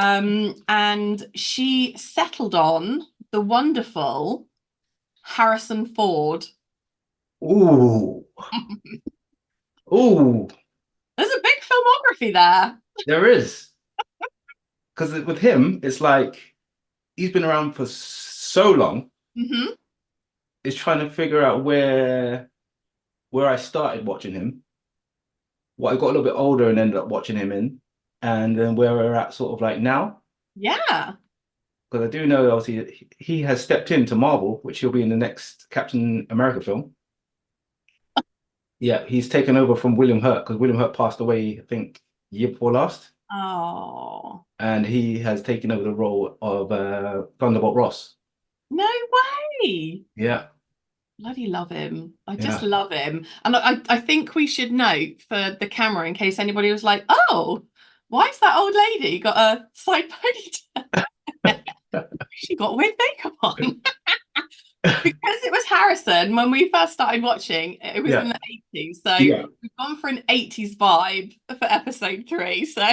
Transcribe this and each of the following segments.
And she settled on the wonderful Harrison Ford. Ooh, ooh, There's a big filmography there. there is. Because with him, it's like he's been around for so long. Hmm. It's trying to figure out where I started watching him, what I got a little bit older and ended up watching him in, and then where we're at sort of like now. Yeah. Because I do know obviously he has stepped into Marvel, which he'll be in the next Captain America film. Yeah, he's taken over from William Hurt because William Hurt passed away, I think, year before last, Oh, and he has taken over the role of Thunderbolt Ross. no way. Yeah, Bloody love him. I just yeah. love him. And I think we should note for the camera in case anybody was like, oh, why is that old lady got a side ponytail? She got weird makeup on. Because it was Harrison when we first started watching, it was in Yeah, the 80s. So yeah, we've gone for an 80s vibe for episode 3. So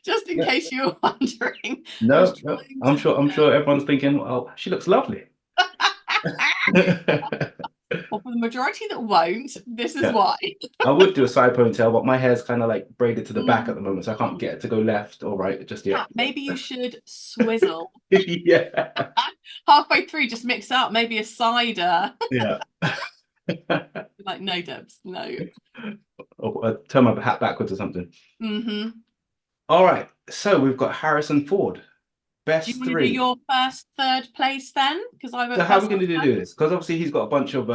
just in yeah. case you were wondering, I was No, no. trying I'm to sure. I'm sure everyone's thinking, "Oh, she looks lovely." well, for the majority that won't, this is Yeah, why. I would do a side ponytail, but my hair's kind of like braided to the back at the moment, so I can't Mm. get it to go left or right just Yeah, yet. maybe you should swizzle Yeah, halfway through, just mix up maybe a cider. yeah. Like, no, Debs, no. Or turn my hat backwards or something. Hmm. All right, so we've got Harrison Ford, Do you best want to do three. your first, third place then? Because I So went how are we first going to last do time. this? Because obviously he's got a bunch of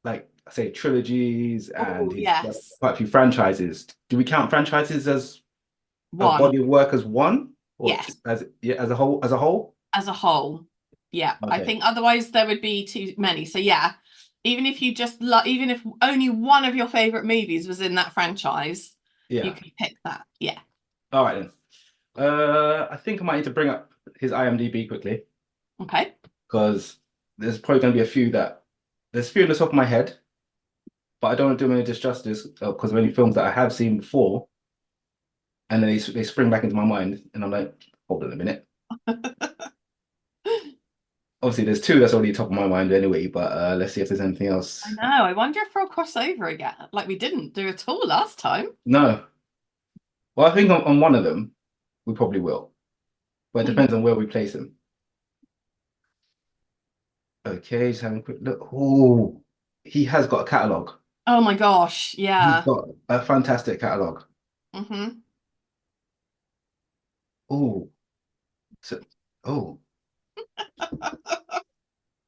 like I say trilogies, and Oh, he's got yes. quite a few franchises. Do we count franchises as a One. body of work as one, or Yes. as yeah, as a whole? As a whole? As a whole. Yeah. I Okay. think otherwise there would be too many. So yeah, even if you just even if only one of your favorite movies was in that franchise, you Yeah. could pick that. Yeah. All right then. I think I might need to bring up his IMDb quickly Okay. because there's probably going to be a few that there's a few in the top of my head, but I don't want to do him any disjustice because of any films that I have seen before, and then they spring back into my mind, and I'm like, hold on a minute. Obviously, there's two that's already top of my mind anyway, but let's see if there's anything I else. know. I wonder if we'll cross over again, like we didn't do at all last time. No. Well, I think on one of them, we probably will, but it Hmm. depends on where we place him. Okay, just having a quick look. Oh, he has got a catalog. Oh my gosh. He's Yeah. got a fantastic catalog. Hmm. Oh, so, oh,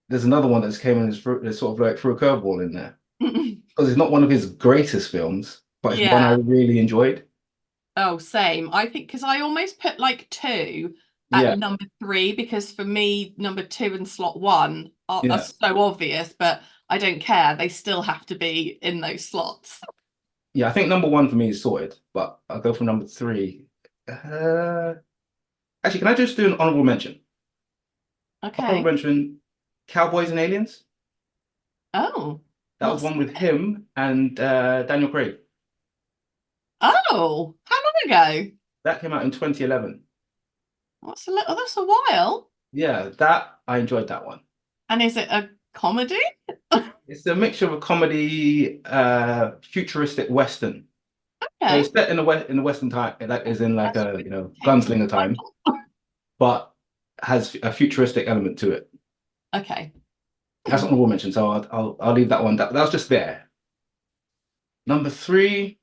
there's another one that's came in as sort of like threw a curveball in there because it's not one of his greatest films, but it's one I Yeah. really enjoyed. Oh, same. I think because I almost put like two at Yeah, number 3 because for me, number 2 and slot 1 are yeah, so obvious, but I don't care. They still have to be in those slots. yeah. I think number one for me is sorted, but I'll go for number three. Uh, Actually, can I just do an honorable mention? Honorable Okay. mention: Cowboys and Aliens. Oh, That was not one with seen it. him and Daniel Craig. Oh, how long ago? That came out in 2011. That's a while. Yeah, that I enjoyed that one. And is it a comedy? It's a mixture of a comedy, futuristic western. So Okay. it's set in the Western time, like is in like That's a really catchy gunslinger time, title. but has a futuristic element to it. Okay. That's Hmm. honorable mention, so I'll leave that one. That was just there. Number three.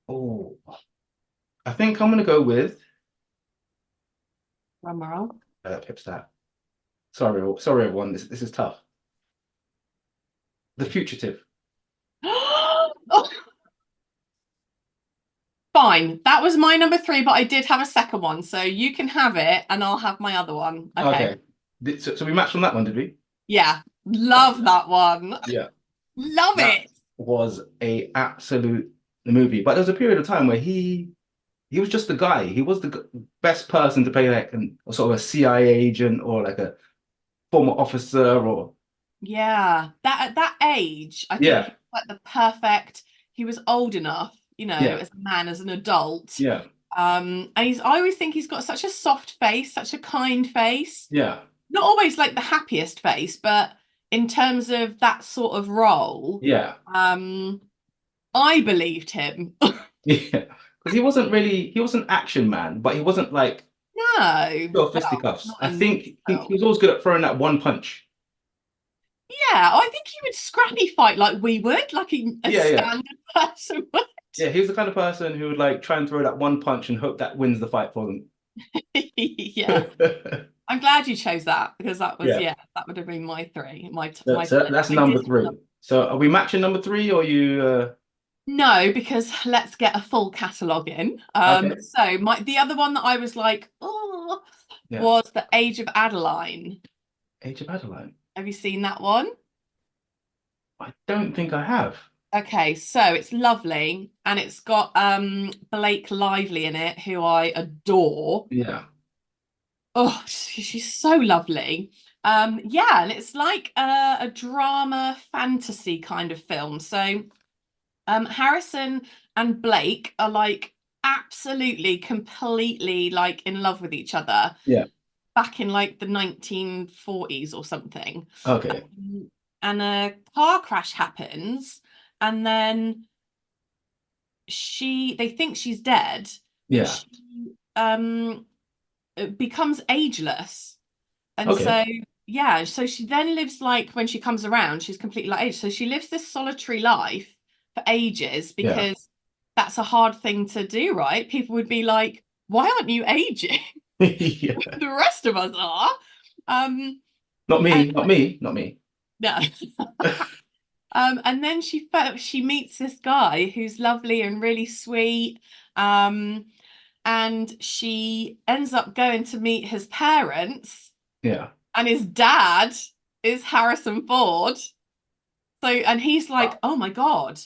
Oh, I think I'm gonna go with Drum roll. Pipstat. Sorry, everyone. This is tough. The Fugitive. Oh, fine. That was my number 3, but I did have a second one. So you can have it and I'll have my other one. Okay. Okay. So we matched on that one, did we? Yeah. Oh, Love that one. yeah. Love That it. was a absolute movie. But there was a period of time where he was just the guy. He was the best person to play like a sort of a CIA agent or like a former officer or Yeah. That at that age, I think yeah, he was like the perfect, he was old enough you know, Yeah. as a man, as an adult. Yeah. And I always think he's got such a soft face, such a kind face. Yeah. Not always like the happiest face, but in terms of that sort of role, Yeah. I believed him. Yeah. Because he wasn't action man, but he wasn't like No, pure well, fisticuffs. not I in think he film. was always good at throwing that one punch. Yeah, I think he would scrappy fight like we would, like a Yeah, yeah. standard person would. Yeah, he was the kind of person who would like try and throw that one punch and hope that wins the fight for them. Yeah, I'm glad you chose that because that was, Yeah. yeah, that would have been my three, So, my so third. that's I did number three. So are we matching number three or you no, because let's get a full catalogue in. okay. So the other one that I was like, oh, Yeah. was The Age of Adeline. Age of Adeline. Have you seen that one? I don't think I have. Okay, so it's lovely and it's got Blake Lively in it, who I adore. Yeah. Oh, she's so lovely. Yeah, and it's like a drama fantasy kind of film. So Harrison and Blake are like absolutely, completely like in love with each other Yeah. back in like the 1940s or something. Okay. And a car crash happens, and then they think she's dead, but Yeah. she becomes ageless. And Okay. so, yeah, so she then lives like when she comes around, she's completely like age. So she lives this solitary life for ages Yeah. because that's a hard thing to do, right? People would be like, why aren't you aging? Yeah. The rest of us are. Not And me, not me, not me. yeah. And then she meets this guy who's lovely and really sweet. And she ends up going to meet his parents, Yeah. and his dad is Harrison Ford. So, and he's like, Wow. oh my God,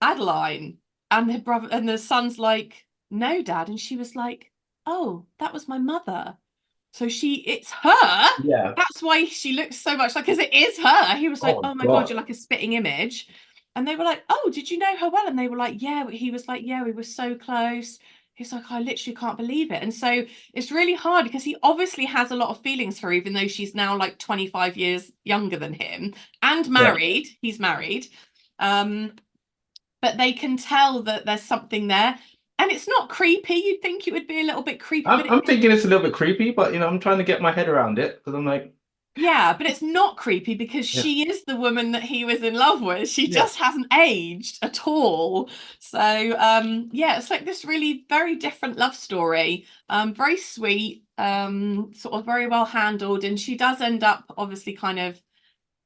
Adeline. And the brother and the son's like, no, dad. And she was like, oh, that was my mother. So it's her. Yeah. That's why she looks so much like, because it is her. He was like, Oh oh my God, God. you're like a spitting image. And they were like, oh, did you know her well? And they were like, yeah. He was like, yeah, we were so close. He's like, I literally can't believe it. And so it's really hard because he obviously has a lot of feelings for her, even though she's now like 25 years younger than him and Yeah. married. He's married. But they can tell that there's something there. And it's not creepy. You'd think it would be a little bit creepy, but I'm thinking it's a little bit creepy, but I'm trying to get my head around it because I'm like, yeah, but it's not creepy because yeah, she is the woman that he was in love with. She yeah, just hasn't aged at all. So yeah, it's like this really very different love story. Very sweet, sort of very well handled. And she does end up obviously kind of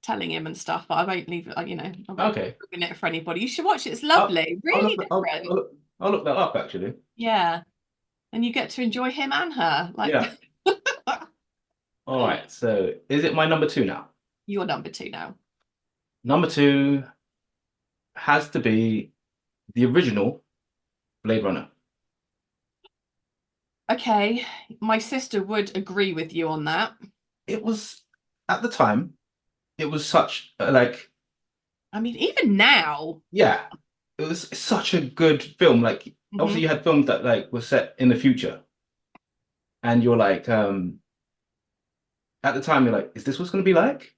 telling him and stuff, but I won't leave it, I won't okay. ruin it for anybody. You should watch it. It's I'll, lovely, I'll really look, different. I'll look that up actually. Yeah. And you get to enjoy him and her. Like Yeah. All right. So is it my number two now? you're number two now. Number two has to be the original Blade Runner. Okay, my sister would agree with you on that. It was at the time, it was such like, I mean, even now. yeah, it was such a good film. Like obviously Mhm. you had films that like were set in the future, and you're like, at the time you're like, is this what's gonna be like? It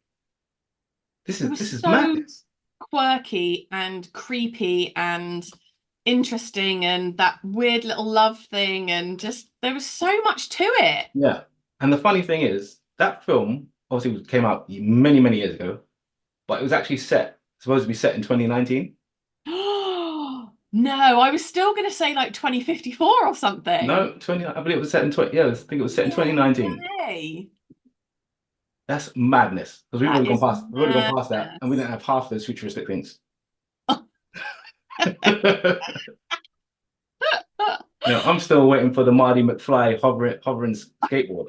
This was is so madness. quirky and creepy and interesting, and that weird little love thing, and just there was so much to it. Yeah. And the funny thing is, that film obviously came out many, many years ago, but it was actually supposed to be set in 2019. No, I was still going to say like 2054 or something. No, 20, I believe it was set in 20, yeah, I think it was set in No 2019. way. That's madness because That is we've already gone past that, and we madness. didn't have half those futuristic things. I'm still waiting for the Marty McFly hovering skateboard.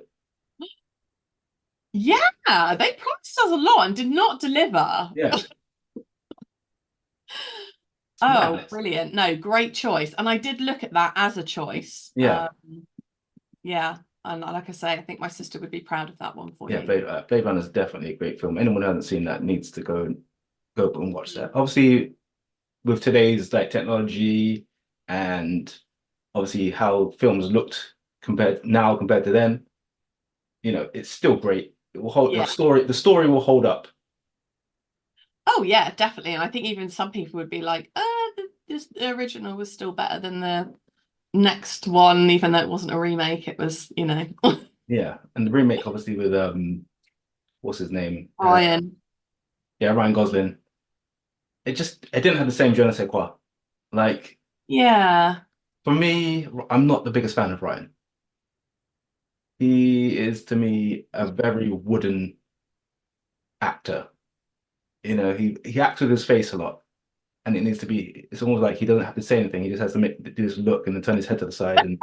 Yeah, they promised us a lot and did not deliver. Yeah, it's Oh, madness. brilliant. No, great choice. And I did look at that as a choice. Yeah, Yeah. And like I say, I think my sister would be proud of that one for yeah. you. Blade Runner is definitely a great film. Anyone who hasn't seen that needs to go and watch that. Obviously, with today's like technology, and obviously how films looked compared to then, it's still great. It will hold Yeah. the story will hold up. Oh yeah, definitely. And I think even some people would be like, the original was still better than the next one, even though it wasn't a remake. It was, Yeah. And the remake obviously with what's his name? Ryan. Yeah, Ryan Gosling. It didn't have the same je ne sais quoi. Like Yeah. for me, I'm not the biggest fan of Ryan. He is to me a very wooden actor. He acts with his face a lot, and it needs to be. It's almost like he doesn't have to say anything. He just has to do this look and then turn his head to the side, and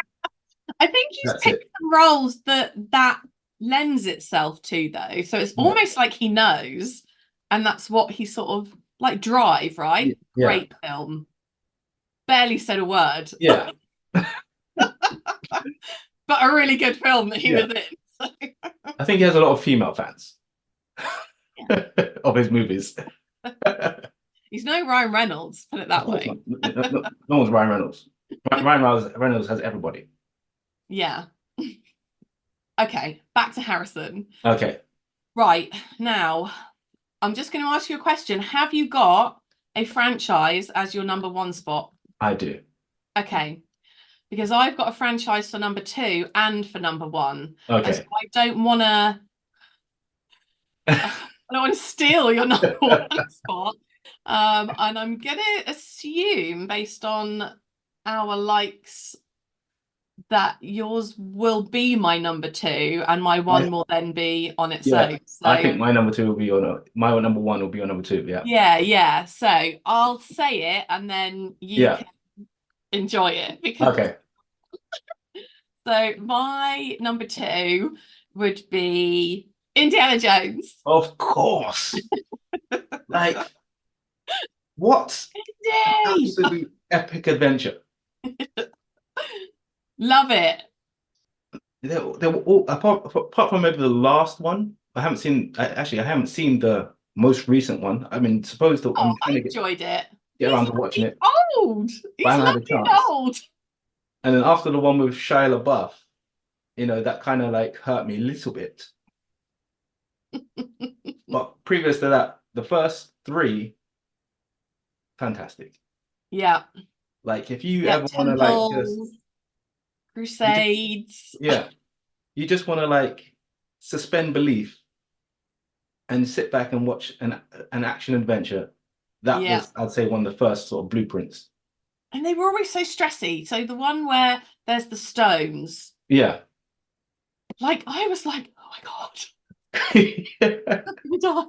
I think he's that's picked it. the roles that lends itself to, though. So it's Yeah, almost like he knows, and that's what he sort of like Drive, right? yeah, Great film. Barely said a word, yeah, but a really good film that he yeah. was in. So, I think he has a lot of female fans yeah. of his movies. He's no Ryan Reynolds, put it Of that course not. way. No one's Ryan Reynolds. Reynolds has everybody. Yeah. Okay, back to Harrison. Okay, Right, now I'm just going to ask you a question. Have you got a franchise as your number one spot? I do. Okay, because I've got a franchise for number two and for number one. And so Okay. I don't want to I don't want to steal your number one spot. And I'm gonna assume based on our likes that yours will be my number two and my I, one will then be on its yeah, own. I So think my number two will be my number one will be on number two. Yeah. yeah. So I'll say it and then you Yeah. can enjoy it because Okay. so my number two would be Indiana Jones. Of course. Like, what Yay! absolute epic adventure. Love it. They were all apart from maybe the last one. I haven't seen the most recent one. I mean, suppose that Oh, I'm I trying to enjoyed it. get He's around to watching lucky it, old. but I He's haven't had a lucky chance. old. And then after the one with Shia LaBeouf, that kind of like hurt me a little bit. But previous to that, the first three, fantastic. Yeah. Like if you Yeah. ever want to like Temples, you just, Crusades. yeah, you just want to like suspend belief and sit back and watch an action adventure. That Yeah. was, I'd say, one of the first sort of blueprints. And they were always so stressy. So the one where there's the stones, Yeah. like I was like, oh my God, Why we die.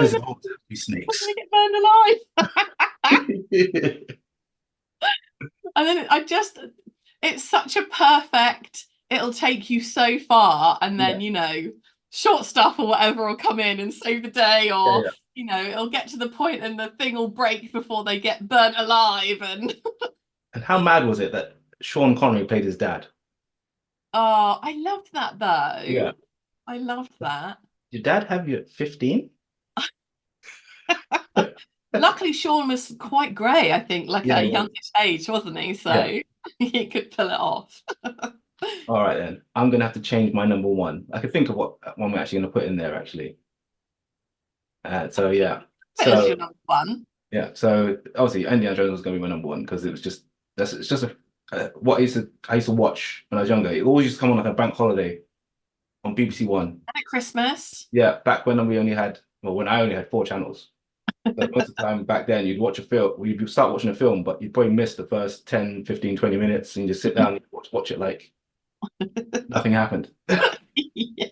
does Oh, it no, always have to be we're snakes? gonna get burned alive. And then it's such a perfect, it'll take you so far, and then Yeah, short stuff or whatever will come in and save the day, yeah, or yeah. it'll get to the point and the thing will break before they get burnt alive. And And how mad was it that Sean Connery played his dad? oh, I loved that Yeah. though. I loved that. Your dad have you at 15? Luckily, Sean was quite grey, I think, like Yeah, at a he was. youngish age, wasn't he? Yeah. So he could pull it off. All right then. I'm gonna have to change my number one. I could think of what one we're actually gonna put in there actually. So yeah. It was So your number one. yeah. So obviously Indiana Jones was gonna be my number one because it was just it's just what I used to watch when I was younger. It always used to come on like a bank holiday on BBC One. And at Christmas. Yeah, back when when I only had four channels. So most of the time back then, you'd watch a film, you'd start watching a film, but you'd probably miss the first 10, 15, 20 minutes and you just sit down and watch it like nothing happened. Yeah.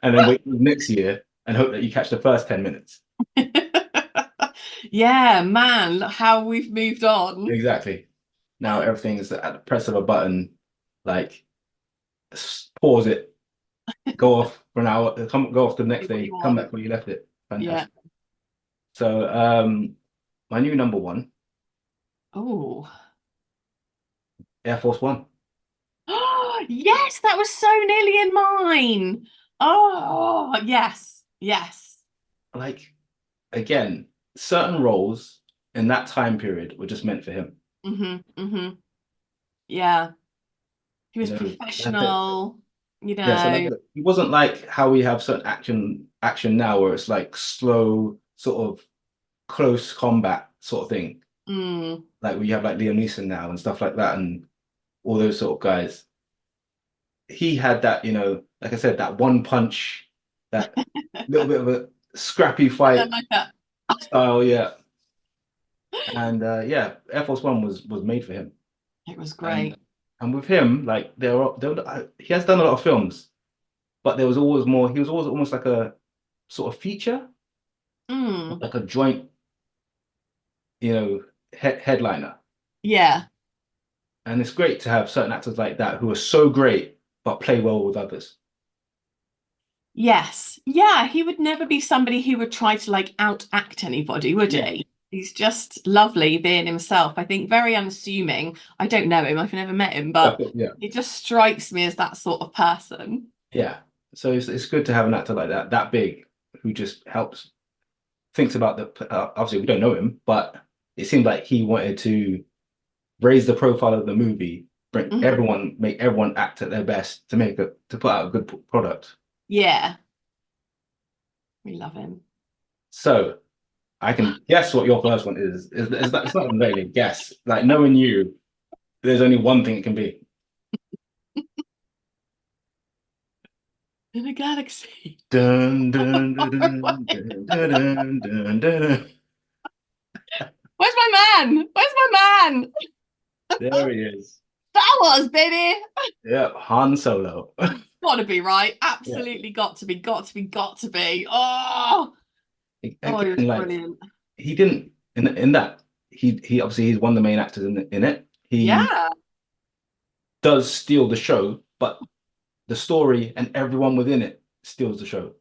And then wait till next year and hope that you catch the first 10 minutes. Yeah, man, how we've moved on. Exactly. Now everything's at the press of a button, like pause it, go off for an hour, go off the next Do what day, you come want. back where you left it. Yeah. Fantastic. So my new number one, Oh. Air Force One. Yes, that was so nearly in mine. Oh, yes. Yes. Like again, certain roles. in that time period were just meant for him. Yeah. He You was know, that's it. professional, you Yeah, so like know. he wasn't like how we have certain action now where it's like slow, sort of close combat sort of thing. Mm. Like we have like Liam Neeson now and stuff like that and all those sort of guys. He had that, like I said, that one punch, that little bit of a scrappy And then fight like that. style, yeah. And yeah, Air Force One was made for him. It was And great. and with him, like he has done a lot of films, but there was always more. He was always almost like a sort of feature, Mm. like a joint, headliner. Yeah. And it's great to have certain actors like that who are so great but play well with others. Yes. Yeah, he would never be somebody who would try to like out act anybody, would Yeah, he? He's just lovely being himself. I think very unassuming. I don't know him. I've never met him, yeah, but yeah, he just strikes me as that sort of person. yeah. So it's good to have an actor like that, that big, who just helps, thinks about the. Obviously, we don't know him, but it seemed like he wanted to raise the profile of the movie, Mhm. make everyone act at their best to put out a good product. Yeah, we love him. So I can guess what your first one is. Is that it's not really a guess. Like knowing you, there's only one thing it can be. In a galaxy. Dun, dun, dun, dun, dun, dun, dun, dun, dun. Where's my man? Where's my man? There he is. Star Wars, baby. Yep, Han Solo. Gotta be right. Yeah. Absolutely got to be, got to be, got to be. Oh, he was Again, like brilliant. he didn't in that he obviously he's one of the main actors in it. He Yeah, does steal the show, but the story and everyone within it steals the show.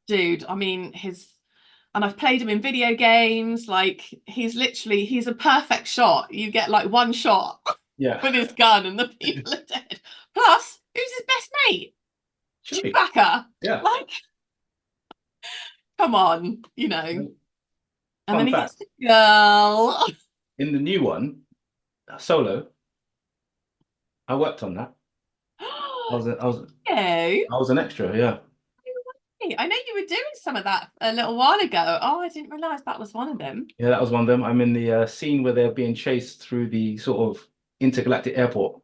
dude. I mean, and I've played him in video games. Like, he's a perfect shot. You get like one shot Yeah, with his gun and the people are dead. Plus, who's his best mate? Chewie. Chewbacca. Yeah. Like, come on, you know. And then Fun he gets fact: the girl. in the new one, Solo, I worked on that. I was a, I was You. I was an extra. Yeah, I know you were doing some of that a little while ago. Oh, I didn't realize that was one of them. yeah, that was one of them. I'm in the scene where they're being chased through the sort of intergalactic airport.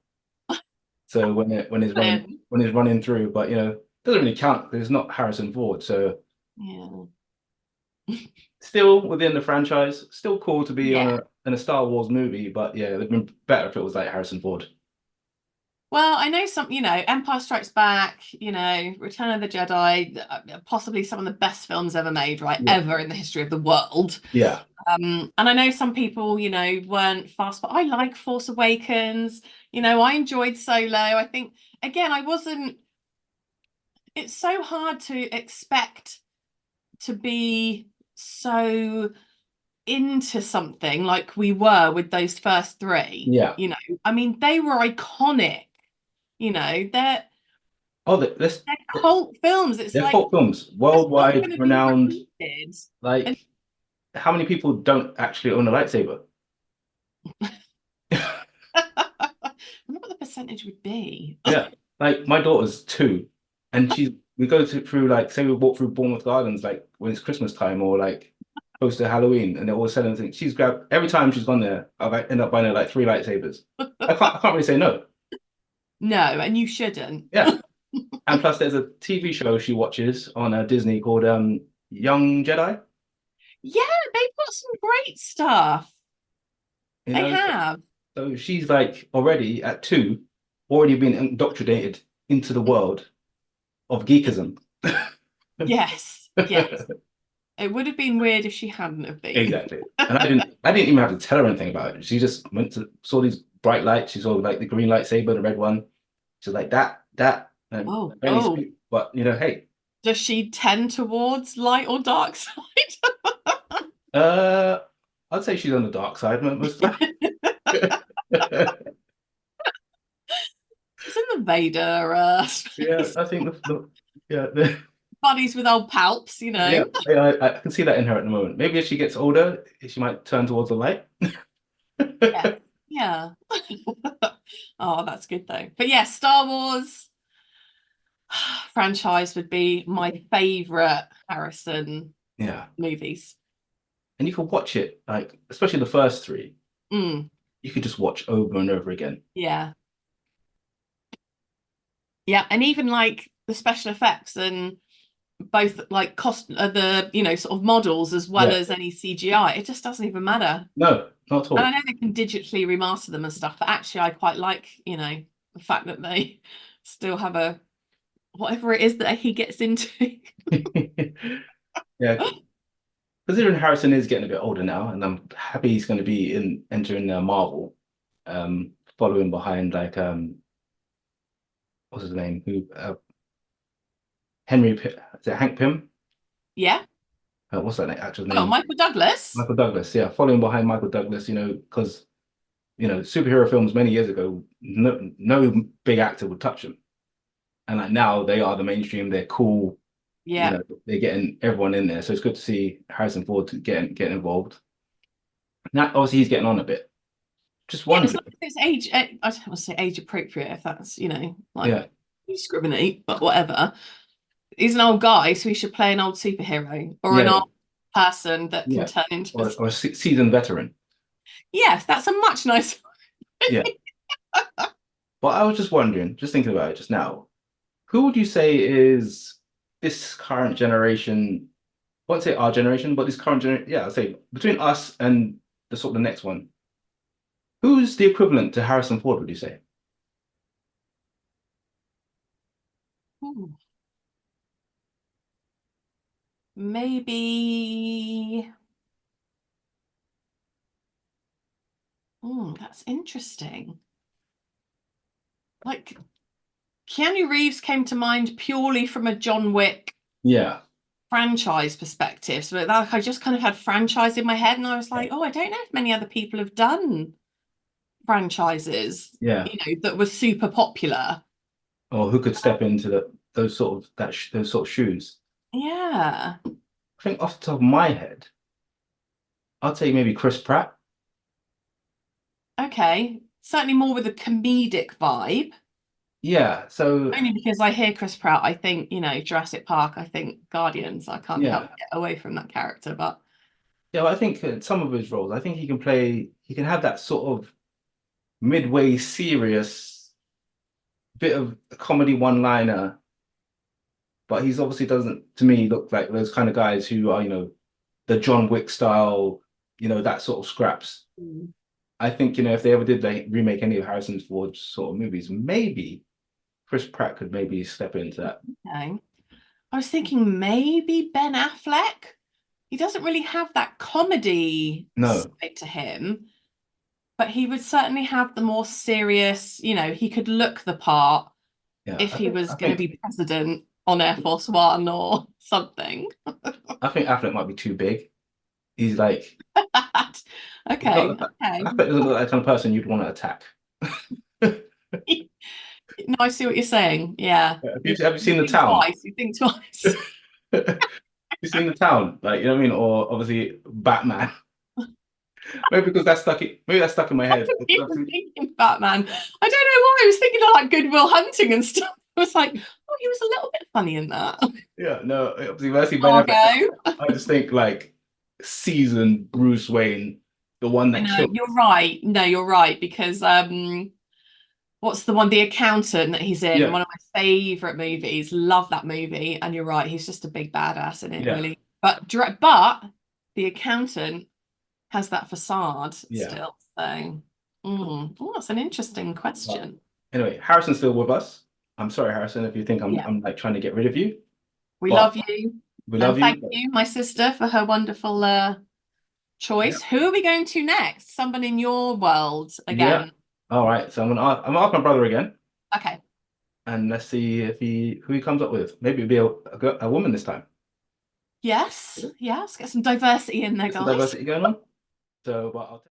So Brilliant. when he's running through, but it doesn't really count because it's not Harrison Ford. So Yeah. still within the franchise, still cool to be on Yeah. a in a Star Wars movie. But yeah, it'd been better if it was like Harrison Ford. Well, I know Empire Strikes Back, Return of the Jedi, possibly some of the best films ever made, right? Yeah, Ever in the history of the world. yeah, And I know some people, weren't fast, but I like Force Awakens. I enjoyed Solo. I think, again, it's so hard to expect to be so into something like we were with those first three. yeah. I mean, they were iconic. They're Oh, this cult films. It's they're like cult films, it's not worldwide going to be renowned. repeated. And Like, how many people don't actually own a lightsaber? I wonder what the percentage would be. Yeah, like my daughter's 2, and we go through like say we walk through Bournemouth Gardens like when it's Christmas time or like close to Halloween, and they're all selling things. She's grabbed every time she's gone there. I've end up buying her like 3 lightsabers. I can't really say no. No, and you shouldn't. Yeah, and plus there's a TV show she watches on Disney called Young Jedi. Yeah, they've got some great stuff. You They know, have. so she's like already at 2, already been indoctrinated into the world of geekism. Yes, yes. It would have been weird if she hadn't have been. Exactly. And I didn't even have to tell her anything about it. She just saw these bright lights. She saw like the green lightsaber, the red one. She's like that. And Oh, barely oh. speak, but hey, Does she tend towards light or dark side? uh, I'd say she's on the dark side most of the time. She's in the Vader. Yeah, I think yeah. buddies with old palps, you Yeah, know. yeah, I can see that in her at the moment. Maybe as she gets older, she might turn towards the light. Yeah. Yeah. Oh, that's good though. But yeah, Star Wars franchise would be my favorite Harrison Yeah. movies. And you can watch it, like, especially the first three, Mm, you could just watch over and over again. yeah. Yeah. And even like the special effects and both like the sort of models as well Yeah. as any CGI, it just doesn't even matter. No, not at And I all. know they can digitally remaster them and stuff, but actually I quite like, the fact that they still have a whatever it is that he gets into. Yeah, considering Harrison is getting a bit older now, and I'm happy he's going to be in entering Marvel, following behind like what's his name? Who is it Hank Pym? Yeah. What's that actor's Oh, name? Michael Douglas. Michael Douglas. Yeah, following behind Michael Douglas. Because superhero films many years ago, no big actor would touch them, and like now they are the mainstream. They're cool. Yeah. They're getting everyone in there. So it's good to see Harrison Ford getting involved. Now, obviously, he's getting on a bit. Just Yeah, it's wondering. not if it's age, I don't want to say age appropriate if that's, like Yeah, discriminate, but whatever. He's an old guy, so he should play an old superhero or an yeah, old person that can yeah. turn into a. Or a seasoned veteran. Yes, that's a much nicer. Yeah. But I was just wondering, just thinking about it just now, who would you say is this current generation? I won't say our generation, but this current generation. Yeah, I'd say between us and the sort of the next one. Who's the equivalent to Harrison Ford, would you say? Ooh, maybe. That's interesting. Like Keanu Reeves came to mind purely from a John Wick Yeah, franchise perspective. So like I just kind of had franchise in my head, and I was like, oh, I don't know if many other people have done franchises, yeah. that were super popular. Or who could step into those sort of shoes? Yeah. I think off the top of my head, I'd say maybe Chris Pratt. Okay. Certainly more with a comedic vibe. Yeah, so Only because I hear Chris Pratt, I think, Jurassic Park, I think Guardians. I can't help yeah, but get away from that character, but yeah. I think some of his roles, I think he can have that sort of midway serious bit of a comedy one-liner, but he's obviously doesn't, to me, look like those kind of guys who are, the John Wick style, that sort of scraps. mm, I think, if they ever did like remake any of Harrison Ford's sort of movies, maybe Chris Pratt could maybe step into that. okay. I was thinking maybe Ben Affleck. He doesn't really have that comedy No, side to him, but he would certainly have the more serious, he could look the part yeah, if he was I going to think be president on Air Force One or something. I think Affleck might be too big. He's like he's Okay, not okay. Affleck doesn't look like the kind of person you'd want to attack. No, I see what you're saying. Yeah. Have you You seen The think Town? twice, you think twice. Have you seen The Town? Like, you know what I mean? Or obviously Batman. Maybe because maybe that's stuck in my head. Even thinking Batman. I don't know why I was thinking of like Goodwill Hunting and stuff. I was like, oh, he was a little bit funny in that. Yeah, no, obviously when I see Ben Margo. Affleck, I just think like seasoned Bruce Wayne, the one that No, killed. you're right. No, you're right because what's the one, The Accountant that he's in? Yeah, One of my favorite movies. Love that movie. And you're right, he's just a big badass in it, yeah, really. But The Accountant has that facade yeah. still. So, oh, that's an interesting But question. anyway, Harrison's still with us. I'm sorry, Harrison, if you think I'm Yeah, I'm like trying to get rid of you, we but love you. we And love you. thank you, my sister, for her wonderful Yeah, choice. Who are we going to next? Someone in your world yeah. again. All right, so I'm gonna ask my brother again, Okay. and let's see if who he comes up with. Maybe it'll be a woman this time. Yes. Yes. Get some diversity in there, Get some guys. diversity going on. So, but I'll